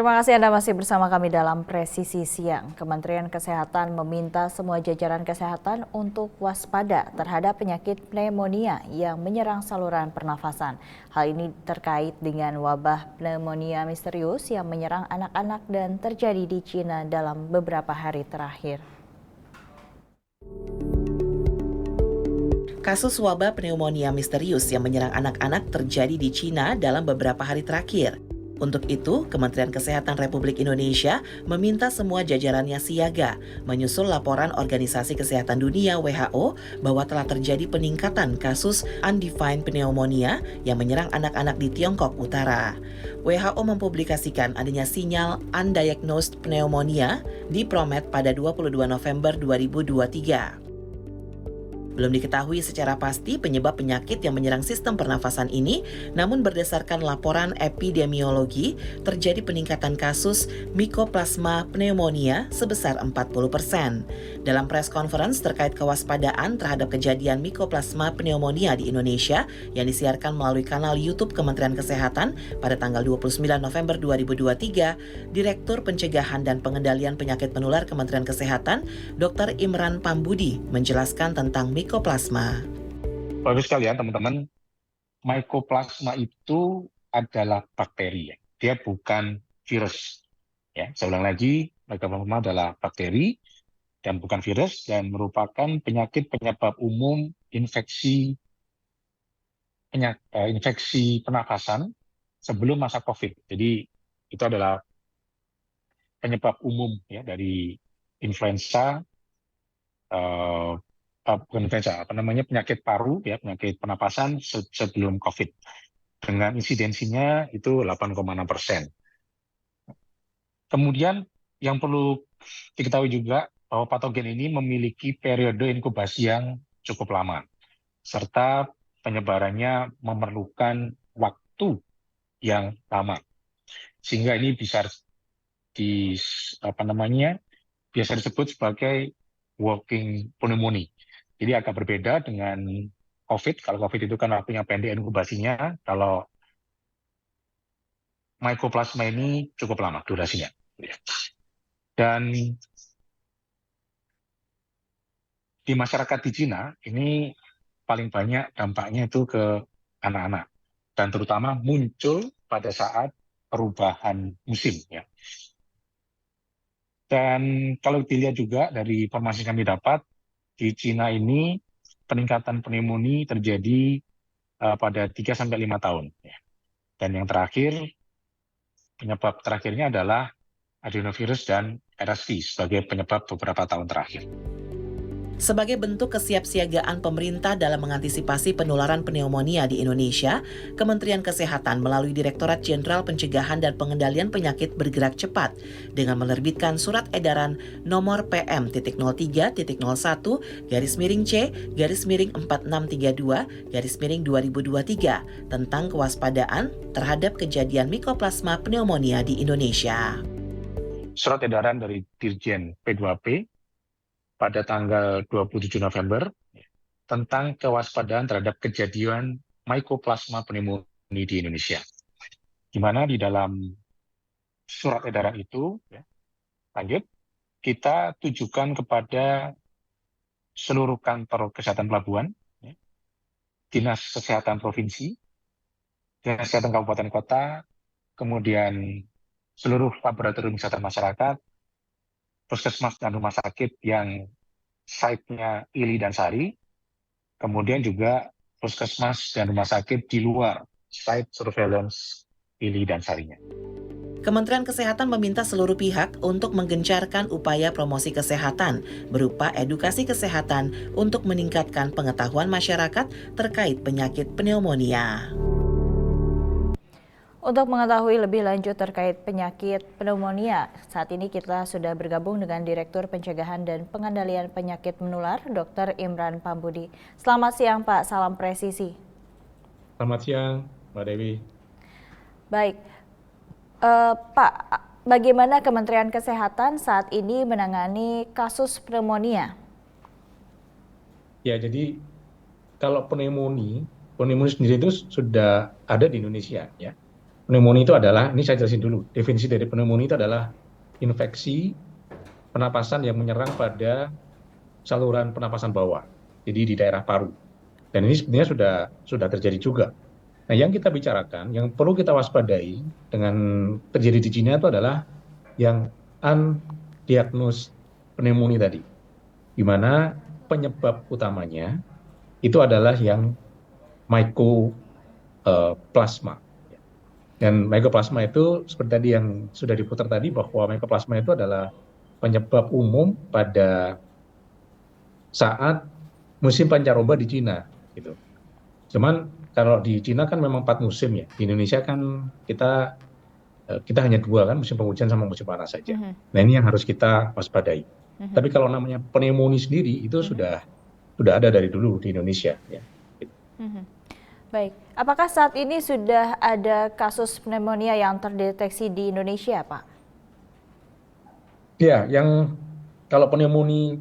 Terima kasih Anda masih bersama kami dalam Presisi Siang. Kementerian Kesehatan meminta semua jajaran kesehatan untuk waspada terhadap penyakit pneumonia yang menyerang saluran pernafasan. Hal ini terkait dengan wabah pneumonia misterius yang menyerang anak-anak dan terjadi di Cina dalam beberapa hari terakhir. Kasus wabah pneumonia misterius yang menyerang anak-anak terjadi di Cina dalam beberapa hari terakhir. Untuk itu, Kementerian Kesehatan Republik Indonesia meminta semua jajarannya siaga, menyusul laporan Organisasi Kesehatan Dunia (WHO) bahwa telah terjadi peningkatan kasus undefined pneumonia yang menyerang anak-anak di Tiongkok Utara. WHO mempublikasikan adanya sinyal undiagnosed pneumonia di PROMED pada 22 November 2023. Belum diketahui secara pasti penyebab penyakit yang menyerang sistem pernafasan ini, namun berdasarkan laporan epidemiologi, terjadi peningkatan kasus Mycoplasma pneumonia sebesar 40%. Dalam press conference terkait kewaspadaan terhadap kejadian Mycoplasma pneumonia di Indonesia yang disiarkan melalui kanal YouTube Kementerian Kesehatan pada tanggal 29 November 2023, Direktur Pencegahan dan Pengendalian Penyakit Menular Kementerian Kesehatan, Dr. Imran Pambudi, menjelaskan tentang Mycoplasma. Bagus sekali ya teman-teman, Mycoplasma itu adalah bakteri ya. Dia bukan virus. Ya, saya ulang lagi, Mycoplasma adalah bakteri dan bukan virus dan merupakan penyakit penyebab umum infeksi pernafasan sebelum masa COVID. Jadi itu adalah penyebab umum ya dari influenza bukan influenza, penyakit paru ya, penyakit pernapasan sebelum COVID. Dengan insidensinya itu 8,6%. Kemudian yang perlu diketahui juga bahwa patogen ini memiliki periode inkubasi yang cukup lama, serta penyebarannya memerlukan waktu yang lama, sehingga ini bisa biasa disebut sebagai walking pneumonia. Jadi agak berbeda dengan COVID. Kalau COVID itu kan waktunya pendek inkubasinya, kalau Mycoplasma ini cukup lama durasinya. Dan di masyarakat di Cina, ini paling banyak dampaknya itu ke anak-anak. Dan terutama muncul pada saat perubahan musim. Ya. Dan kalau dilihat juga dari informasi yang kami dapat, di Cina ini peningkatan pneumonia terjadi pada 3-5 tahun. Ya. Dan yang terakhir, penyebab terakhirnya adalah adenovirus dan RSV sebagai penyebab beberapa tahun terakhir. Sebagai bentuk kesiapsiagaan pemerintah dalam mengantisipasi penularan pneumonia di Indonesia, Kementerian Kesehatan melalui Direktorat Jenderal Pencegahan dan Pengendalian Penyakit bergerak cepat dengan menerbitkan surat edaran nomor PM.0.C-1/4632/2023 tentang kewaspadaan terhadap kejadian Mycoplasma pneumonia di Indonesia. Surat edaran dari Dirjen P2P pada tanggal 27 November tentang kewaspadaan terhadap kejadian Mycoplasma pneumonia di Indonesia. Di mana di dalam surat edaran itu, lanjut, kita tujukan kepada seluruh kantor kesehatan pelabuhan, dinas kesehatan provinsi, dinas kesehatan kabupaten kota, kemudian seluruh laboratorium kesehatan masyarakat, puskesmas dan rumah sakit yang site-nya Ili dan Sari, kemudian juga puskesmas dan rumah sakit di luar site surveillance Ili dan Sarinya. Kementerian Kesehatan meminta seluruh pihak untuk menggencarkan upaya promosi kesehatan berupa edukasi kesehatan untuk meningkatkan pengetahuan masyarakat terkait penyakit pneumonia. Untuk mengetahui lebih lanjut terkait penyakit pneumonia, saat ini kita sudah bergabung dengan Direktur Pencegahan dan Pengendalian Penyakit Menular, Dr. Imran Pambudi. Selamat siang Pak, salam presisi. Selamat siang Mbak Dewi. Baik, Pak, bagaimana Kementerian Kesehatan saat ini menangani kasus pneumonia? Ya, jadi kalau pneumonia sendiri itu sudah ada di Indonesia ya. pneumonia itu adalah, ini saya jelasin dulu, definisi dari pneumonia itu adalah infeksi pernapasan yang menyerang pada saluran pernapasan bawah, jadi di daerah paru. Dan ini sebenarnya sudah terjadi juga. Nah, yang kita bicarakan, yang perlu kita waspadai dengan terjadi di Cina itu adalah yang undiagnosed pneumonia tadi, di mana penyebab utamanya itu adalah yang mycoplasma. Dan mycoplasma itu seperti tadi yang sudah diputar tadi, bahwa mycoplasma itu adalah penyebab umum pada saat musim pancaroba di Cina, gitu. Cuman kalau di Cina kan memang 4 musim ya. Di Indonesia kan kita hanya 2 kan, musim penghujan sama musim panas saja. Nah, ini yang harus kita waspadai. Tapi kalau namanya pneumonia sendiri itu sudah ada dari dulu di Indonesia ya. Baik, apakah saat ini sudah ada kasus pneumonia yang terdeteksi di Indonesia, Pak? Ya, yang kalau pneumonia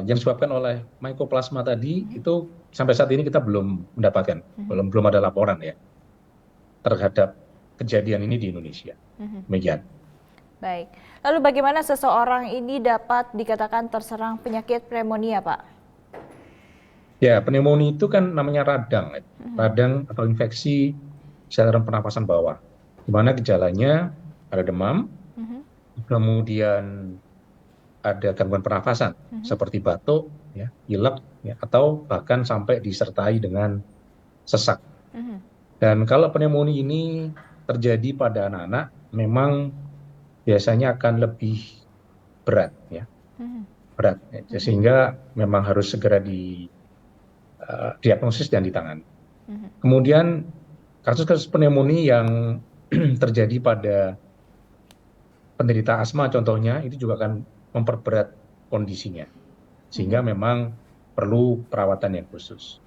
yang disebabkan oleh mycoplasma tadi itu sampai saat ini kita belum mendapatkan, belum ada laporan ya terhadap kejadian ini di Indonesia. Demikian. Baik, lalu bagaimana seseorang ini dapat dikatakan terserang penyakit pneumonia, Pak? Ya, pneumonia itu kan namanya radang, radang atau infeksi saluran pernapasan bawah, di mana gejalanya ada demam, kemudian ada gangguan pernafasan seperti batuk, ya, pilek, ya, atau bahkan sampai disertai dengan sesak. Dan kalau pneumonia ini terjadi pada anak-anak, memang biasanya akan lebih berat, ya, berat, ya, sehingga memang harus segera diagnosis dan ditangani. Kemudian kasus-kasus pneumonia yang terjadi pada penderita asma contohnya itu juga akan memperberat kondisinya, sehingga memang perlu perawatan yang khusus.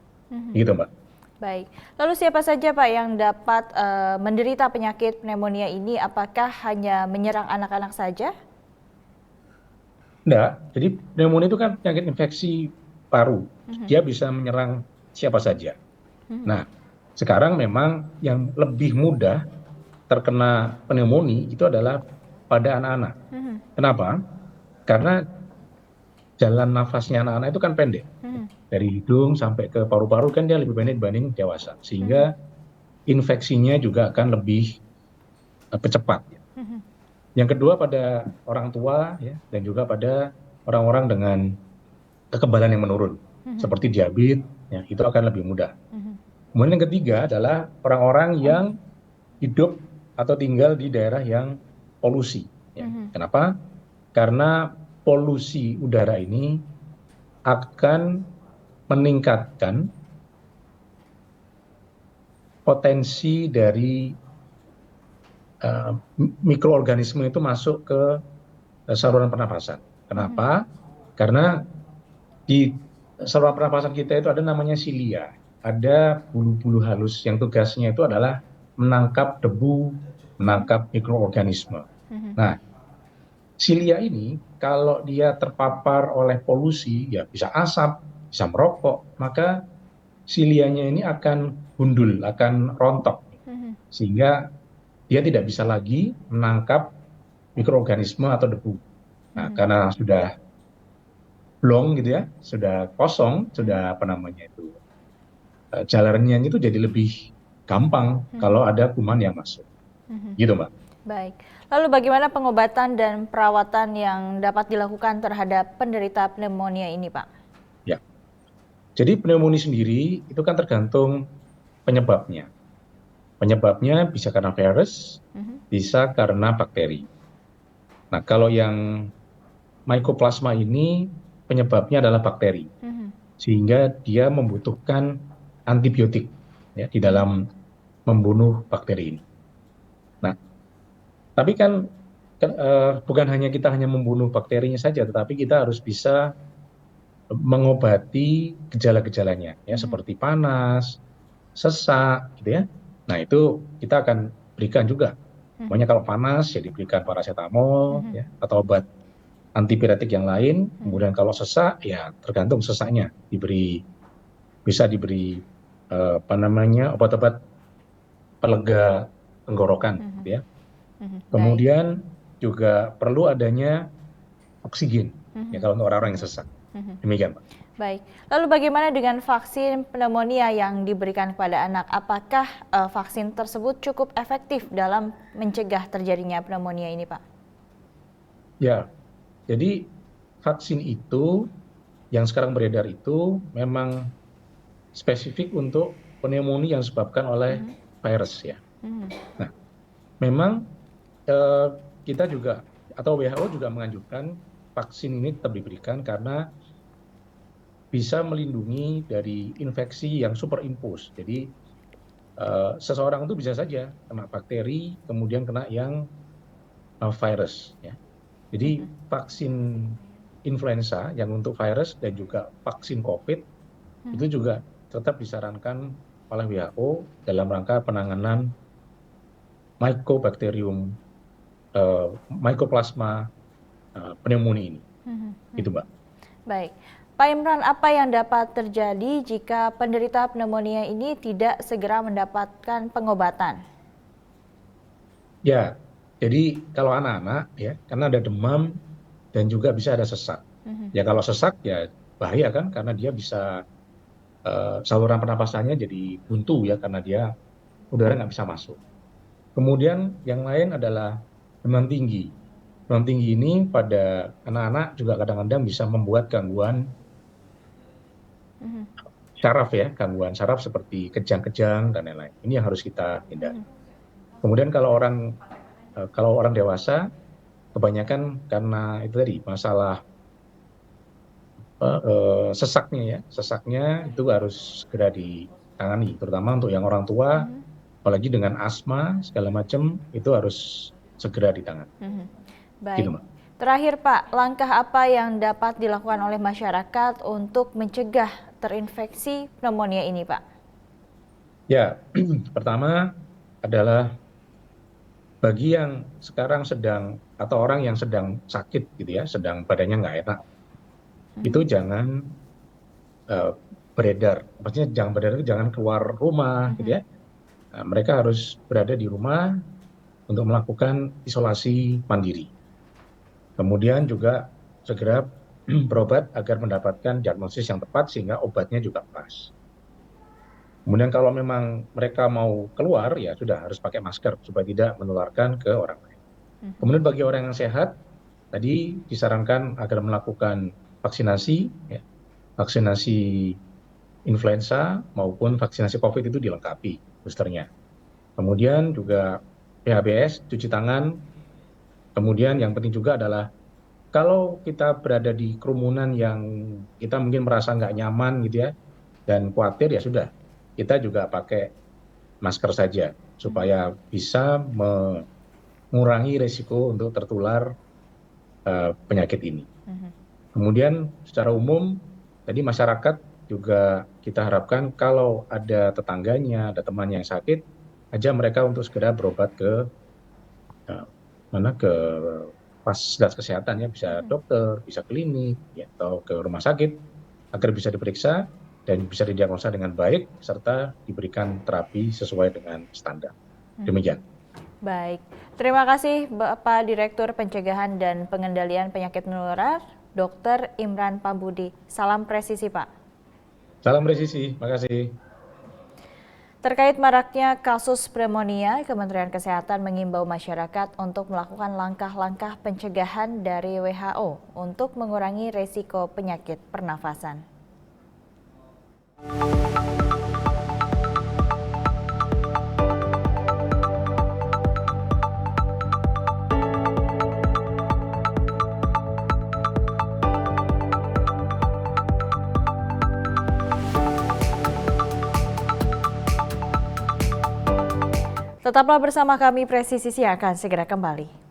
Gitu, Mbak. Baik, lalu siapa saja Pak yang dapat menderita penyakit pneumonia ini? Apakah hanya menyerang anak-anak saja? Enggak, jadi pneumonia itu kan penyakit infeksi paru, dia bisa menyerang siapa saja. Nah, sekarang memang yang lebih mudah terkena pneumonia itu adalah pada anak-anak. Kenapa? Karena jalan nafasnya anak-anak itu kan pendek. Dari hidung sampai ke paru-paru kan dia lebih pendek dibanding dewasa. Sehingga infeksinya juga akan lebih cepat. Yang kedua pada orang tua ya, dan juga pada orang-orang dengan kekebalan yang menurun. Seperti diabetes, ya, itu akan lebih mudah. Kemudian yang ketiga adalah orang-orang yang hidup atau tinggal di daerah yang polusi. Ya. Kenapa? Karena polusi udara ini akan meningkatkan potensi dari mikroorganisme itu masuk ke saluran pernapasan. Kenapa? Karena di saluran pernapasan kita itu ada namanya silia. Ada bulu-bulu halus yang tugasnya itu adalah menangkap debu, menangkap mikroorganisme. Nah, silia ini kalau dia terpapar oleh polusi, ya bisa asap, bisa merokok, maka silianya ini akan gundul, akan rontok. Sehingga dia tidak bisa lagi menangkap mikroorganisme atau debu. Nah, karena sudah blong gitu ya, sudah kosong, sudah apa namanya itu, jalannya itu jadi lebih gampang kalau ada kuman yang masuk. Gitu, Mbak. Baik. Lalu bagaimana pengobatan dan perawatan yang dapat dilakukan terhadap penderita pneumonia ini, Pak? Ya. Jadi pneumonia sendiri itu kan tergantung penyebabnya. Penyebabnya bisa karena virus, bisa karena bakteri. Nah, kalau yang mycoplasma ini penyebabnya adalah bakteri. Sehingga dia membutuhkan antibiotik ya, di dalam membunuh bakteri ini. Nah, tapi kan bukan hanya kita membunuh bakterinya saja, tetapi kita harus bisa mengobati gejala-gejalanya ya, seperti panas, sesak gitu ya. Nah, itu kita akan berikan juga. Pokoknya kalau panas ya diberikan paracetamol ya, atau obat antipiretik yang lain. Kemudian kalau sesak ya tergantung sesaknya, bisa diberi obat-obat pelega tenggorokan, gitu ya. Baik. Kemudian juga perlu adanya oksigen, ya kalau untuk orang-orang yang sesak. Demikian, Pak. Baik. Lalu bagaimana dengan vaksin pneumonia yang diberikan kepada anak? Apakah vaksin tersebut cukup efektif dalam mencegah terjadinya pneumonia ini, Pak? Ya, jadi vaksin itu yang sekarang beredar itu memang spesifik untuk pneumonia yang disebabkan oleh virus ya. Nah, memang kita juga atau WHO juga menganjurkan vaksin ini tetap diberikan karena bisa melindungi dari infeksi yang superimpos. Jadi seseorang itu bisa saja kena bakteri, kemudian kena yang virus. Ya. Jadi vaksin influenza yang untuk virus dan juga vaksin COVID itu juga tetap disarankan oleh WHO dalam rangka penanganan Mycobacterium Mycoplasma pneumonia ini. Gitu, Mbak. Baik. Pak Imran, apa yang dapat terjadi jika penderita pneumonia ini tidak segera mendapatkan pengobatan? Ya, jadi kalau anak-anak ya, karena ada demam dan juga bisa ada sesak. Ya kalau sesak ya bahaya kan, karena dia bisa saluran pernapasannya jadi buntu ya, karena dia udara nggak bisa masuk. Kemudian yang lain adalah demam tinggi. Demam tinggi ini pada anak-anak juga kadang-kadang bisa membuat gangguan saraf ya, gangguan saraf seperti kejang-kejang dan lain-lain. Ini yang harus kita hindari. Kemudian kalau orang dewasa, kebanyakan karena itu tadi masalah sesaknya itu harus segera ditangani, terutama untuk yang orang tua, apalagi dengan asma segala macam itu harus segera ditangani. Baik. Gitu, Mbak. Terakhir Pak, langkah apa yang dapat dilakukan oleh masyarakat untuk mencegah terinfeksi pneumonia ini, Pak? Ya, pertama adalah bagi yang sekarang sedang atau orang yang sedang sakit gitu ya, sedang badannya nggak enak, itu jangan beredar. Maksudnya jangan keluar rumah gitu ya. Nah, mereka harus berada di rumah untuk melakukan isolasi mandiri. Kemudian juga segera berobat agar mendapatkan diagnosis yang tepat sehingga obatnya juga pas. Kemudian kalau memang mereka mau keluar ya sudah harus pakai masker supaya tidak menularkan ke orang lain. Kemudian bagi orang yang sehat tadi disarankan agar melakukan vaksinasi, ya, vaksinasi influenza maupun vaksinasi COVID itu dilengkapi boosternya. Kemudian juga PHBS, cuci tangan. Kemudian yang penting juga adalah kalau kita berada di kerumunan yang kita mungkin merasa nggak nyaman gitu ya, dan khawatir ya sudah, kita juga pakai masker saja supaya bisa mengurangi resiko untuk tertular penyakit ini. Kemudian secara umum tadi masyarakat juga kita harapkan kalau ada tetangganya, ada temannya yang sakit, aja mereka untuk segera berobat ke fasilitas kesehatan ya, bisa dokter, bisa klinik, ya, atau ke rumah sakit agar bisa diperiksa dan bisa didiagnosa dengan baik serta diberikan terapi sesuai dengan standar. Demikian. Baik, terima kasih Bapak Direktur Pencegahan dan Pengendalian Penyakit Menular, Dr. Imran Pambudi. Salam presisi, Pak. Salam presisi, makasih. Terkait maraknya kasus pneumonia, Kementerian Kesehatan mengimbau masyarakat untuk melakukan langkah-langkah pencegahan dari WHO untuk mengurangi resiko penyakit pernafasan. Tetaplah bersama kami, Presisi Siang akan segera kembali.